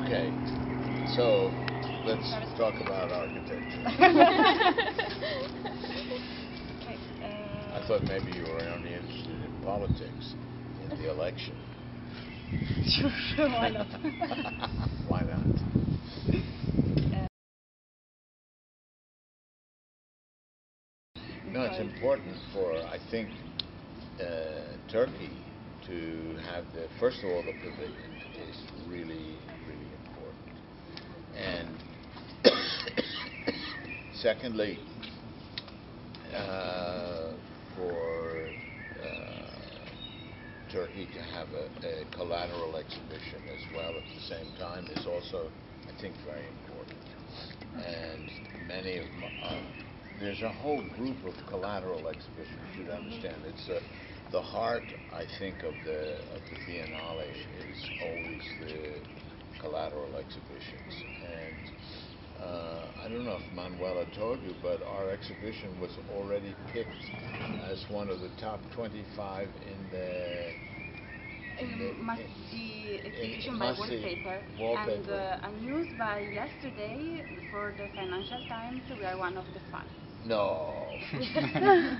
Okay, so let's talk about architecture. Okay, I thought maybe you were only interested in politics, in the election. Sure, why not? Why not? No, it's important for, I think, Turkey to have first of all, the pavilion is really, really important. And secondly, for Turkey to have a collateral exhibition as well at the same time is also, I think, very important. And many of there's a whole group of collateral exhibitions. You should understand. It's the heart, I think, of the Biennale is always the collateral exhibitions. And I don't know if Manuela told you, but our exhibition was already picked as one of the top 25 in the exhibition by Wallpaper. And a news by yesterday for the Financial Times, we are one of the 5. No.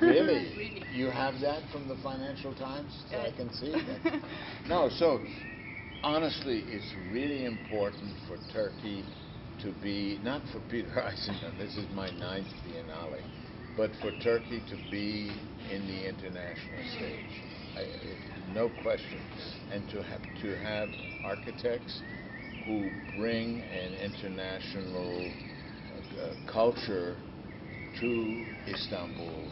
Really? Really? You have that from the Financial Times? So I can see that. No, so honestly, it's really important for Turkey to be, not for Peter Eisenman, this is my 9th Biennale, but for Turkey to be in the international stage. No question. And to have architects who bring an international culture to Istanbul,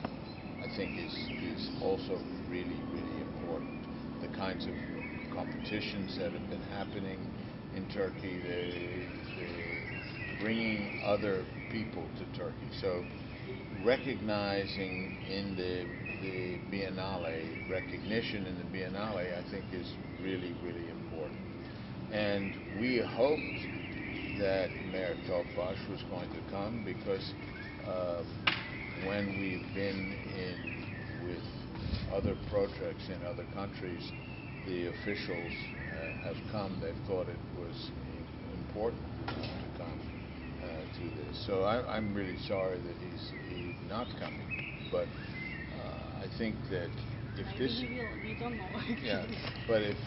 I think is also really, really important. The kinds of competitions that have been happening in Turkey, the bringing other people to Turkey. So recognizing in the Biennale, recognition in the Biennale, I think is really, really important. And we hoped that Mayor Topbaş was going to come because when we've been with other projects in other countries, the officials have come. They've thought it was important to come to this. So I'm really sorry that he's not coming. But I think that if Maybe this, he will. We don't know. yeah, but if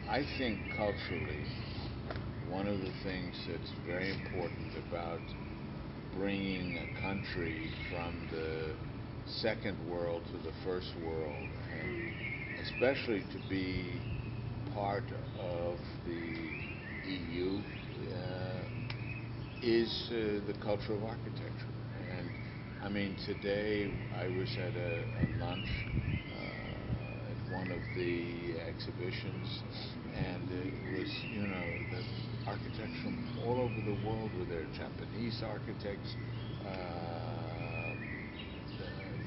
I think culturally, one of the things that's very important about bringing a country from the second world to the first world, and especially to be part of the EU, is the culture of architecture. And I mean, today I was at a lunch at one of the exhibitions, and it was, the architects from all over the world were there. Japanese architects,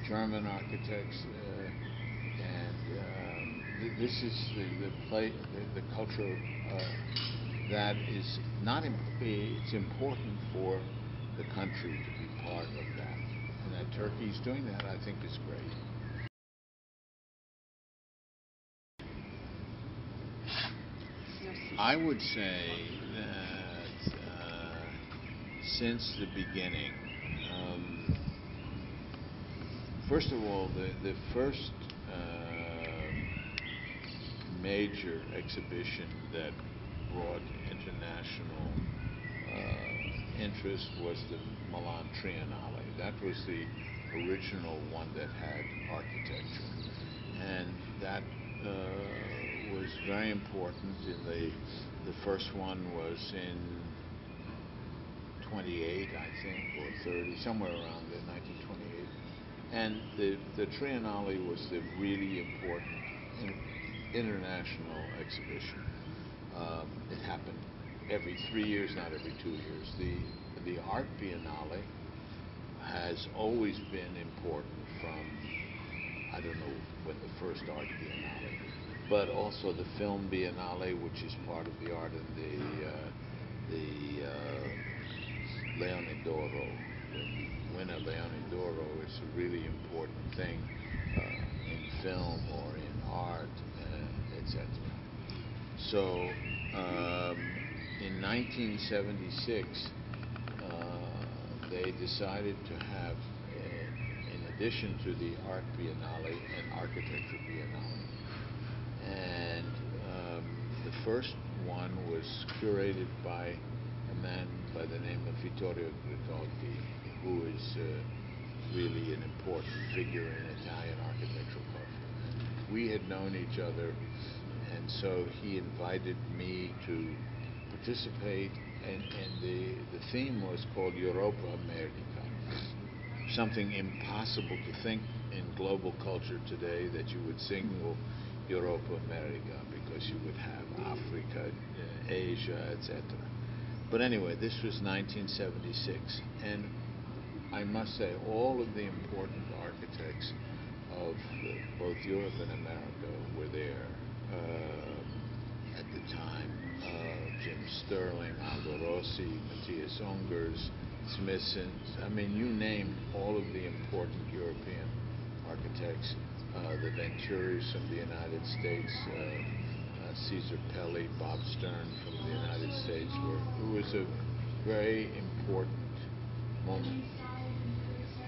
German architects, and this is the culture that is not. It's important for the country to be part of that, and that Turkey's doing that, I think, is great. I would say that since the beginning, first of all, the first major exhibition that brought international interest was the Milan Triennale. That was the original one that had architecture, and that was very important. The first one was in 28, I think, or 30, somewhere around there, 1928. And the Triennale was the really important international exhibition. It happened every 3 years, not every 2 years. The Art Biennale has always been important from, I don't know when the first Art Biennale, but also the Film Biennale, which is part of the art, and the Leone d'Oro. When you win a Leone d'Oro, it's a really important thing in film or in art, etc. So in 1976, they decided to have, in addition to the Art Biennale, an Architecture Biennale. And the first one was curated by a man by the name of Vittorio Gritaldi, who is really an important figure in Italian architectural culture. We had known each other, and so he invited me to participate, and the theme was called Europa America. Something impossible to think in global culture today, that you would single Europa America, because you would have Africa, Asia, etc. But anyway, this was 1976, and I must say all of the important architects of both Europe and America were there at the time. Jim Sterling, Aldo Rossi, Matthias Ungers, Smithson, I mean, you name all of the important European architects, the Venturis from the United States, Cesar Pelli, Bob Stern from the United States. It was a very important moment.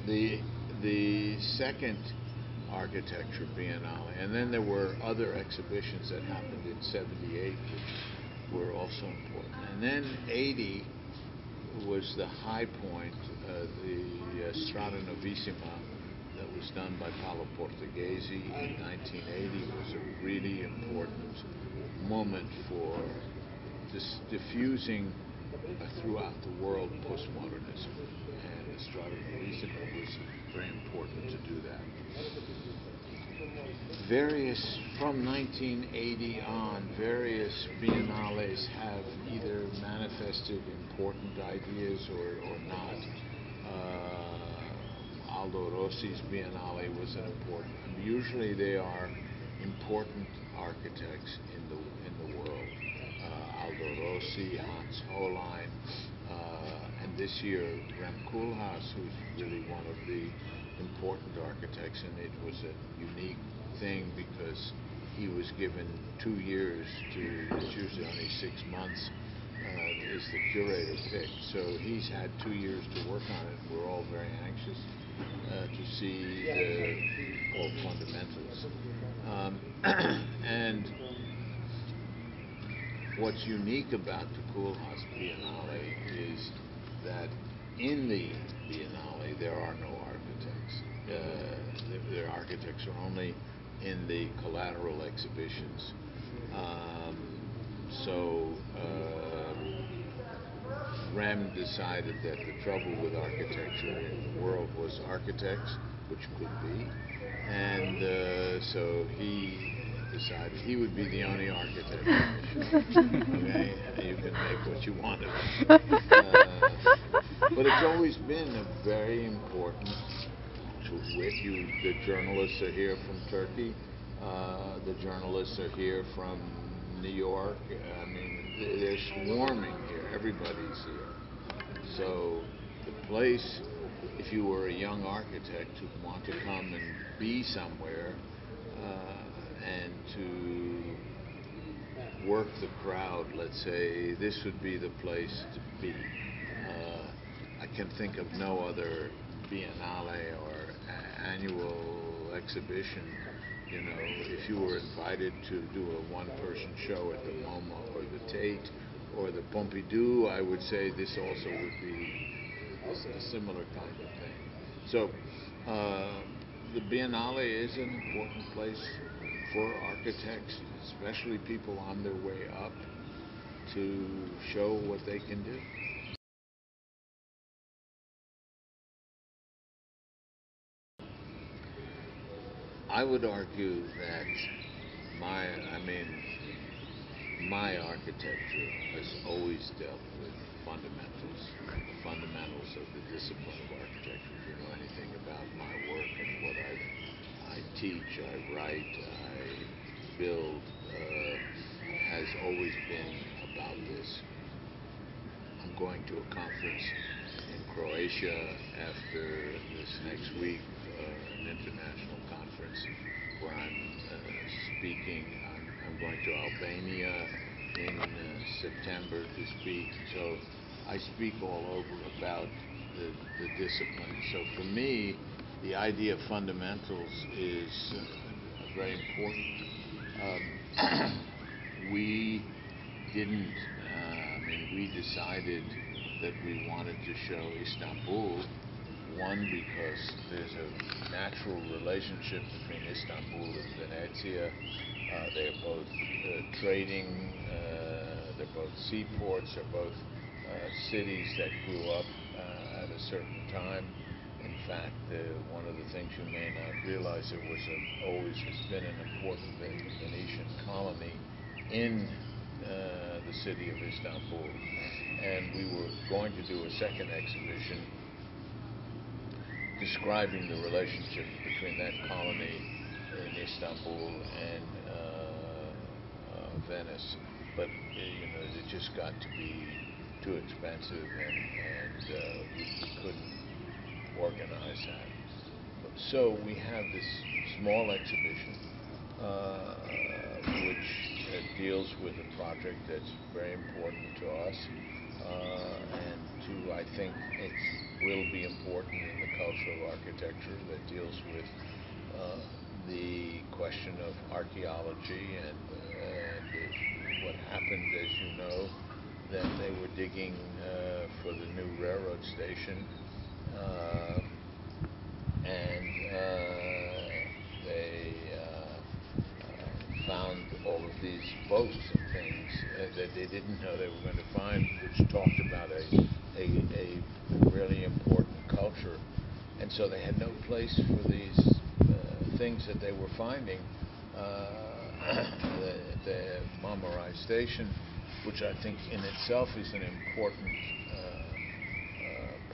The second Architecture Biennale, and then there were other exhibitions that happened in '78, which were also important. And then '80 was the high point, the Strada Novissima that was done by Paolo Portoghese in 1980 was a really important moment for diffusing throughout the world postmodernism, and the Strada Novissima was very important to do that. From 1980 on, various biennales have either manifested important ideas or not. Aldo Rossi's Biennale was an important. Usually they are important architects in the world. Aldo Rossi, Hans Hollein, and this year Rem Koolhaas, who's really one of the important architects, and it was a unique thing because he was given 2 years to, it's usually only 6 months, is the curator pick. So he's had 2 years to work on it. We're all very anxious to see the fundamentals. And what's unique about the Koolhaas Biennale is that in the Biennale there are no architects. Their architects are only in the collateral exhibitions. Rem decided that the trouble with architecture in the world was architects, which could be, and so he decided he would be the only architect on the show. Okay, you can make what you want of it. But it's always been a very important the journalists are here from Turkey. The journalists are here from New York. I mean, they're swarming here. Everybody's here. So the place, if you were a young architect who'd want to come and be somewhere and to work the crowd, let's say, this would be the place to be. I can think of no other biennale or annual exhibition. You know, if you were invited to do a one-person show at the MoMA or the Tate or the Pompidou, I would say this also would be a similar kind of thing. So the Biennale is an important place for architects, especially people on their way up, to show what they can do. I would argue that my architecture has always dealt with fundamentals, the fundamentals of the discipline of architecture. If you know anything about my work and what I teach, I write, I build, has always been about this. I'm going to a conference in Croatia after this next week, an international conference where I'm speaking. I'm going to Albania in September to speak. So I speak all over about the discipline. So for me, the idea of fundamentals is very important. We didn't, we decided that we wanted to show Istanbul, one, because there's a natural relationship between Istanbul and Venezia. They're both trading, they're both seaports, they're both cities that grew up at a certain time. In fact, one of the things you may not realize, there was always has been an important Venetian colony in the city of Istanbul, and we were going to do a second exhibition describing the relationship between that colony in Istanbul and Venice, but it just got to be too expensive, and we couldn't organize that. So we have this small exhibition which deals with a project that's very important to us, and I think it will be important in the cultural architecture, that deals with the question of archaeology and what happened, as you know, that they were digging for the new railroad station, and they found all of these boats and things that they didn't know they were going to find, which talked about a really important culture. And so they had no place for these things that they were finding at the Marmaray station, which I think in itself is an important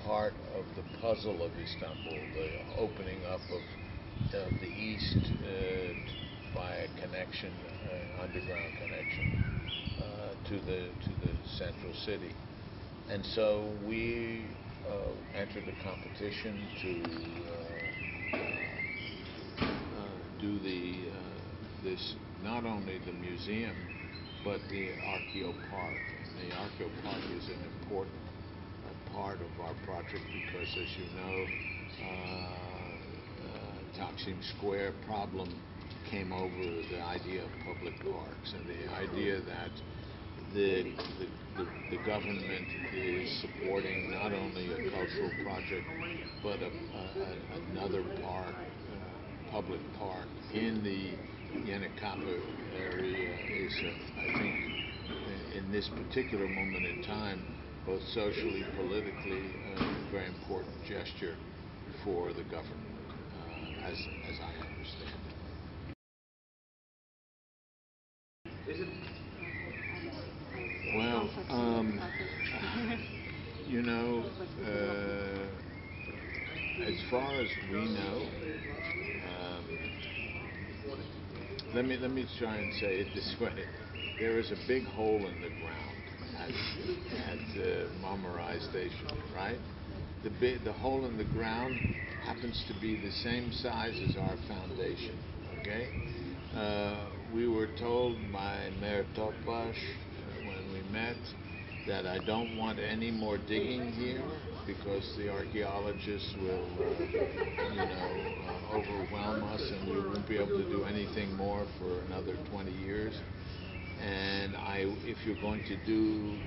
part of the puzzle of Istanbul, the opening up of the east by a connection, underground connection to the central city. And so we entered a competition to do this, not only the museum, but the Archeo Park. And the Archeo Park is an important part of our project because, as you know, Taksim Square problem came over the idea of public parks and the idea that the government is supporting not only a cultural project but another park, public park in the Yenikapı area is, I think, in this particular moment in time, both socially, politically, a very important gesture for the government, as I understand it. Well, as far as we know, let me try and say it this way: there is a big hole in the ground at Marmaray Station, right? The hole in the ground happens to be the same size as our foundation. Okay, we were told by Mayor Topbaş when we met that I don't want any more digging here because the archaeologists will, overwhelm us and we won't be able to do anything more for another 20 years. And if you're going to do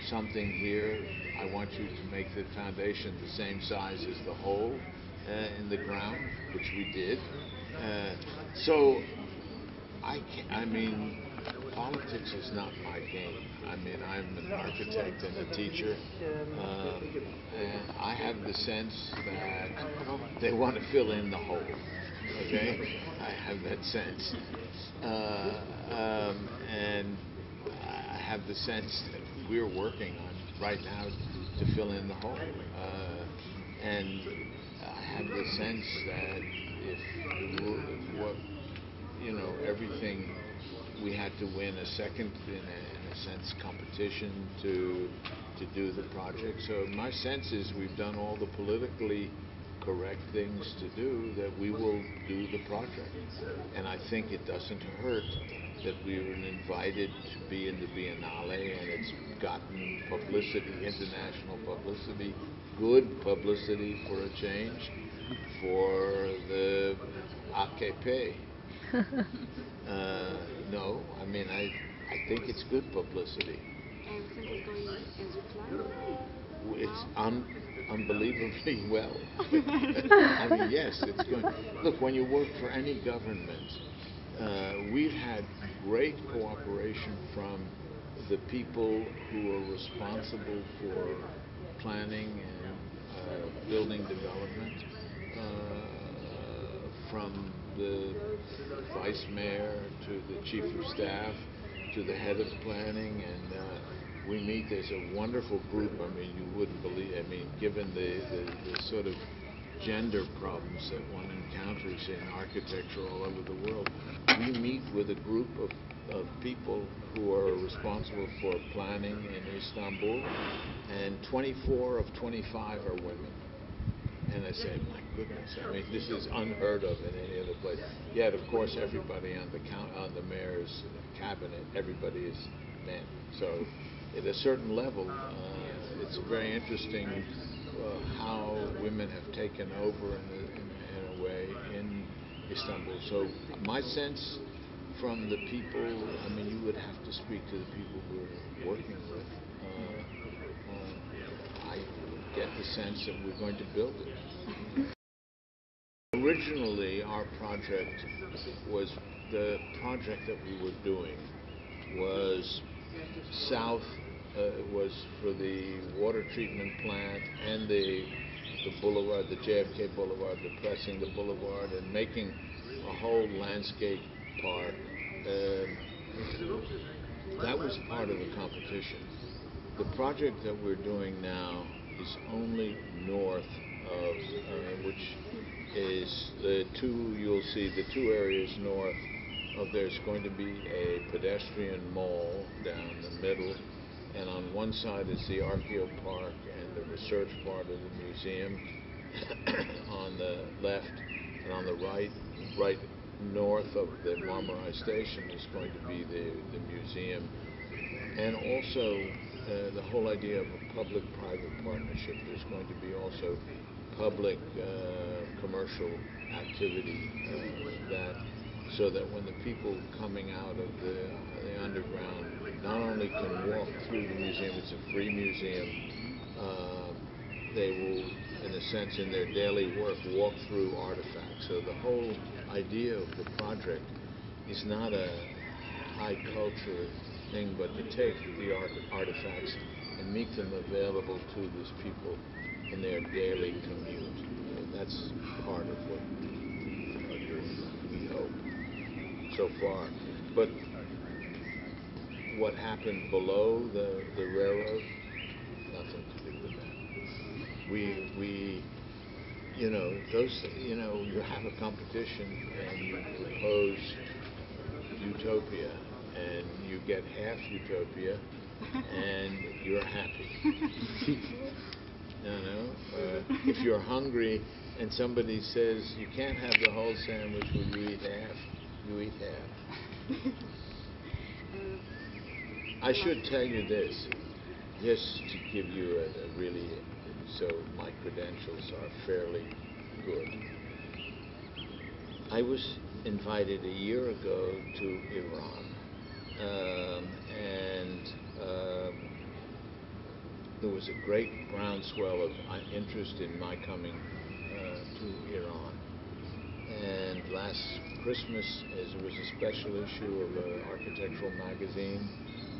something here, I want you to make the foundation the same size as the hole in the ground, which we did. So, politics is not my game. I'm an architect and a teacher, and I have the sense that they want to fill in the hole. Okay, I have that sense, and I have the sense that we're working on right now to fill in the hole, and I have the sense that if everything, we had to win a second, in a sense, competition to do the project. So my sense is we've done all the politically correct things to do, that we will do the project. And I think it doesn't hurt that we were invited to be in the Biennale, and it's gotten publicity, international publicity, good publicity for a change, for the AKP. No, I mean, I think it's good publicity. Everything is going as you planned? It's unbelievably well. I mean, yes, it's going. Look, when you work for any government, we've had great cooperation from the people who are responsible for planning and building development, from the vice mayor to the chief of staff to the head of planning, and we meet. There's a wonderful group. I mean, you wouldn't believe. I mean, given the sort of gender problems that one encounters in architecture all over the world, we meet with a group of people who are responsible for planning in Istanbul, and 24 of 25 are women. And I said, my goodness, I mean, this is unheard of in any other place. Yet, of course, everybody on the mayor's cabinet, everybody is men. So, at a certain level, it's very interesting how women have taken over in a way in Istanbul. So, my sense from the people, I mean, you would have to speak to the people we're working with. I get the sense that we're going to build it. Originally, our project was, the project that we were doing was south, was for the water treatment plant and the boulevard, the JFK Boulevard, depressing the boulevard and making a whole landscape park. That was part of the competition. The project that we're doing now is only north of, which is the two, you'll see the two areas north of, there's going to be a pedestrian mall down the middle, and on one side is the Archeo Park and the research part of the museum on the left, and on the right north of the Marmaray station is going to be the museum. And also the whole idea of a public-private partnership. There's going to be also public commercial activity so that when the people coming out of the underground not only can walk through the museum, it's a free museum, they will, in a sense, in their daily work, walk through artifacts. So the whole idea of the project is not a high culture thing, but to take the artifacts and make them available to these people in their daily commute. That's part of what we are doing, we hope, so far. But what happened below the railroad, nothing to do with that. We you know, you have a competition and you propose utopia, and you get half utopia, and you're happy. If you're hungry and somebody says you can't have the whole sandwich, will you eat half? You eat half. I should tell you this, just to give you a really, so my credentials are fairly good. I was invited a year ago to Iran, and there was a great groundswell of interest in my coming to Iran. And last Christmas, as it was a special issue of an architectural magazine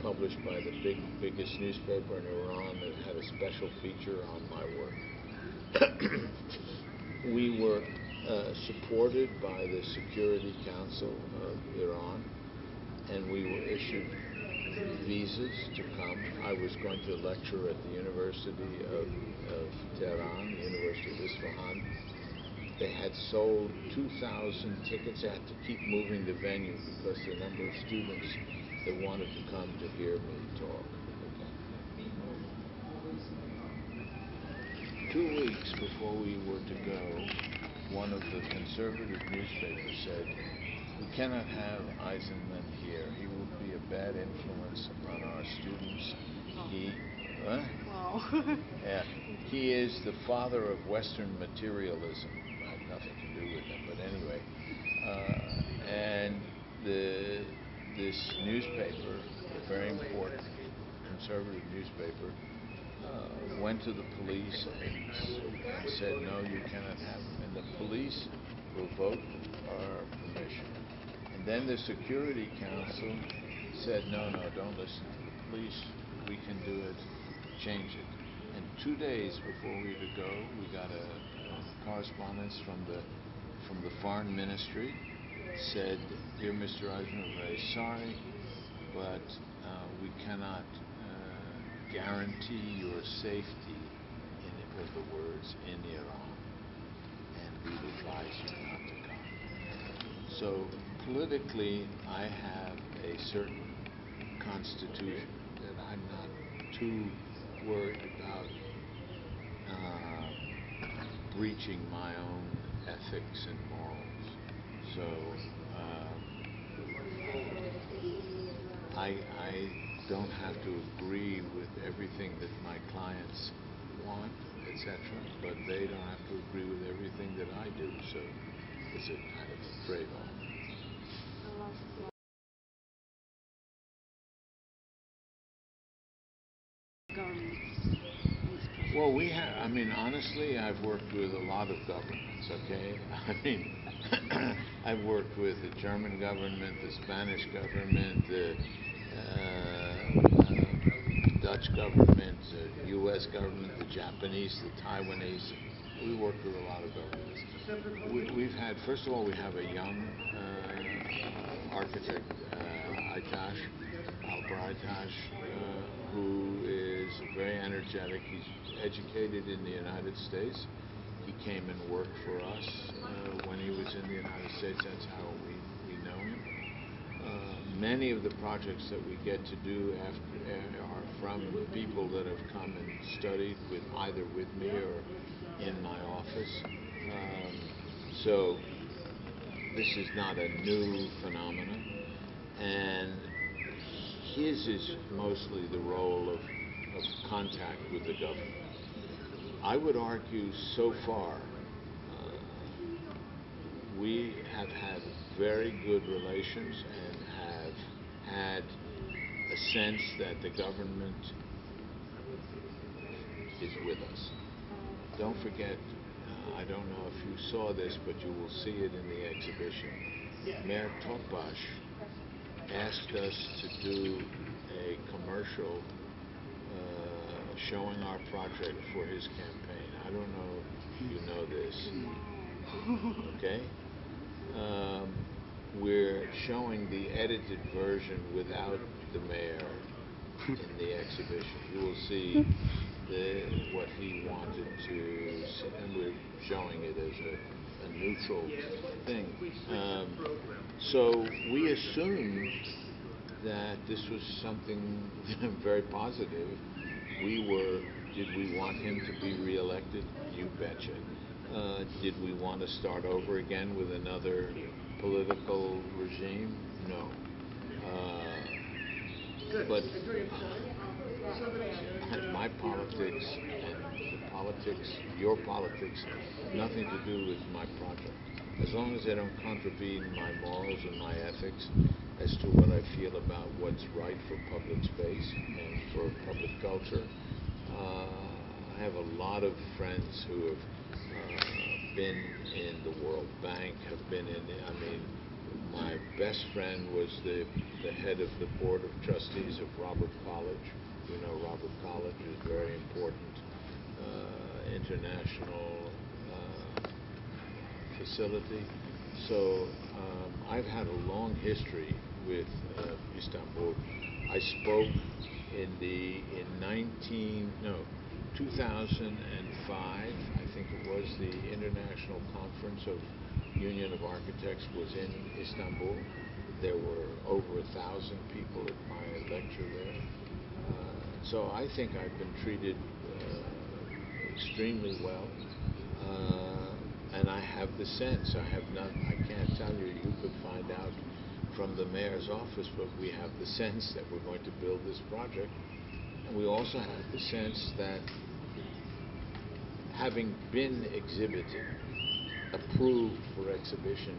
published by the biggest newspaper in Iran, that had a special feature on my work. We were supported by the Security Council of Iran, and we were issued visas to come. I was going to lecture at the University of Tehran, the University of Isfahan. They had sold 2,000 tickets. They had to keep moving the venue because the number of students that wanted to come to hear me talk. Okay. 2 weeks before we were to go, one of the conservative newspapers said, "We cannot have Eisenman here. He would be a bad influence on our students. Wow. Yeah, he is the father of Western materialism." I had nothing to do with him, but anyway. And this newspaper, a very important conservative newspaper, went to the police and said, "No, you cannot have him." And the police revoked our permission. And then the Security Council said, "No, don't listen to the police. We can do it. Change it." And 2 days before we were to go, we got a correspondence from the Foreign Ministry. Said, "Dear Mr. Eisenman, we're very sorry, but we cannot guarantee your safety," and it was the words, "in Iran, and we advise you not to come." So politically, I have a certain constitution that I'm not too worried about breaching my own ethics and morals. So I don't have to agree with everything that my clients want, etc., but they don't have to agree with everything that I do. So it's a kind of a trade-off. Well, honestly, I've worked with a lot of governments, okay? I've worked with the German government, the Spanish government, the Dutch government, the U.S. government, the Japanese, the Taiwanese. We worked with a lot of governments. We've had, first of all, we have a young architect, Albert Aytash, who is very energetic. He's educated in the United States. He came and worked for us when he was in the United States. That's how we know him. Many of the projects that we get to do are from people that have come and studied either with me or in my office. So this is not a new phenomenon, and his is mostly the role of contact with the government. I would argue so far we have had very good relations and have had a sense that the government is with us. Don't forget, I don't know if you saw this, but you will see it in the exhibition. Mayor Topbash asked us to do a commercial showing our project for his campaign. I don't know if you know this. Okay? We're showing the edited version without the mayor in the exhibition. You will see what he wanted to see, and we're showing it as a neutral thing. So we assumed that this was something very positive. Did we want him to be reelected? You betcha. Did we want to start over again with another political regime? No. But my politics and the politics, your politics, have nothing to do with my project. As long as they don't contravene my morals and my ethics as to what I feel about what's right for public space and for public culture. I have a lot of friends who have been in the World Bank, have been my best friend was the head of the Board of Trustees of Robert College. You know, Robert College is a very important international facility. So I've had a long history with Istanbul. I spoke in 2005, I think it was, the International Conference of Union of Architects was in Istanbul. There were over 1,000 people at my lecture there. So I think I've been treated extremely well. And I have the sense, I can't tell you, you could find out from the mayor's office, but we have the sense that we're going to build this project. And we also have the sense that having been exhibited, approved for exhibition,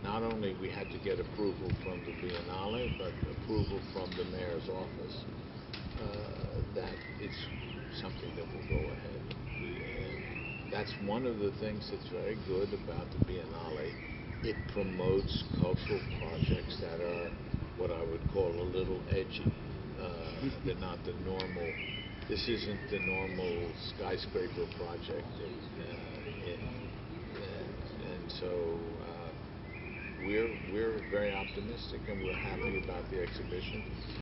not only we had to get approval from the Biennale, but approval from the mayor's office, that it's something that will go ahead. That's one of the things that's very good about the Biennale. It promotes cultural projects that are what I would call a little edgy. They're not the normal. This isn't the normal skyscraper project, and so we're very optimistic and we're happy about the exhibition.